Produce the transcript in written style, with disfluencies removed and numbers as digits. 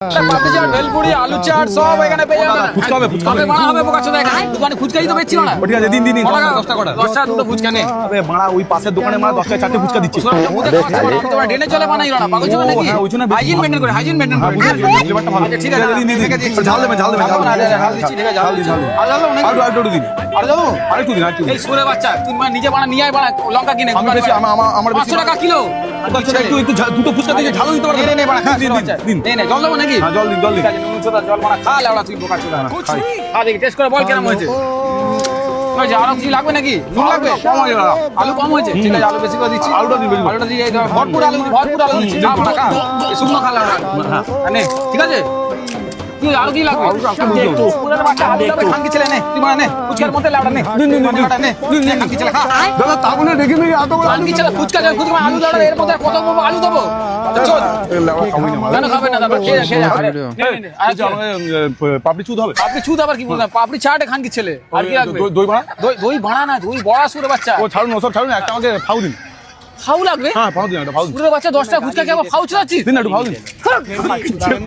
ভেলপুরি আলু চাট সব এখানে পেয়ে যাবেন। ফুচকা হবে, ফুচকা হবে, মারা হবে বোকা চোদা এখানে। দোকানে ফুচকাই তো বেচছিল না। ঠিক আছে, দিন দিন 10 টাকা দুটো ফুচকা নে। আবে মারা ওই পাশের দোকানে মারা 10 টাকা 4টে ফুচকা দিচ্ছে। তোমরা ড্রেনে চলে বানাইলো না, পাগল চলে নাকি? হ্যাঁ, ওই জন্য হাইজিন মেইনটেইন করে, হাইজিন মেইনটেইন করে। ফ্লেভারটা ভালো। আচ্ছা ঠিক আছে, দিন দিন ঠিক আছে, ঝাল দেবেন, ঝাল দেবেন, ঝাল দেবেন। ঝাল দিচ্ছি, ঠিক আছে, ঝাল দিচ্ছি। আর ঝাল দেবো নাকি? আরো দিন। আর দেবো? আরেকটু দিন, আরেকটু দিন। এই সুরে বাচ্চা, তুই মানে নিজে বানা, নিয়ে আয় বানা, লঙ্কা কিনে। আমি বেশি আমার বেশি 500 টাকা কিলো। একটু দুটো ফুচকা দিয়ে ঝালও দিতে পারবেন। নে বানা, খা দিন বাচ্চা। দিন। নে জল দেবো নাকি? হ্যাঁ, জল দিন, জল দিন। ঠিক আছে, নুন চোদা জল বানা, খা লেওড়া তুই বোকা চোদা। খা দেখি, টেস্ট করে বল কেমন হয়েছে। হয়েছে, আরো কিছু লাগবে নাকি? নুন লাগবে? কম হয়ে গেল। আলু কম হয়েছে, ঠিক আছে, আলু বেশি করে দিচ্ছি। আলুটা দিন, বেশি করে। আলুটা দিয়ে ভরপুর আলু দিচ্ছি। খা বানা, খা। এই শুকনো খা লেওড়া। নে, ঠিক আছে? কি আলু কি লাগবে? একটু। পুরার বাচ্চা আলু লাগবে, খানকি ছেলে নে। তুই বানা নে, ফুচকার মধ্যে লেওড়া নে। দিন, দিন, দিন, লেওড়া নে, নে, খানকি ছেলে খা। দাদা তাবনে দেখে নিয়ে এত বড় খানকি ছেলে ফুচকা দেবে, ফুচকা আলু লেওড়া, এর মধ্যে কত বড় আলু দেবো? চল। কেন খাবে না? তারপর খেয়ে যা। আরে, নে, নে, নে। আর কি? পাপড়ি চুদ হবে। পাপড়ি ছুদ আবার কি বললাম? পাপড়ি চাটে খানকি ছেলে। আর কি লাগবে? দই বানা। দই বানা না, দই বড়া সুরে বাচ্চা। ও ছাড়ুন, ওসব ছাড়ুন, একটা আমাকে ফাউ দিন। ফাউ লাগবে? হ্যাঁ, ফাউ দিন, একটা ফাউ দিন। সুরে বাচ্চা 10 টাকা ফুচকা কি আবার ফাউ চাচ্ছিস? দিন, একটু ফাউ দিন।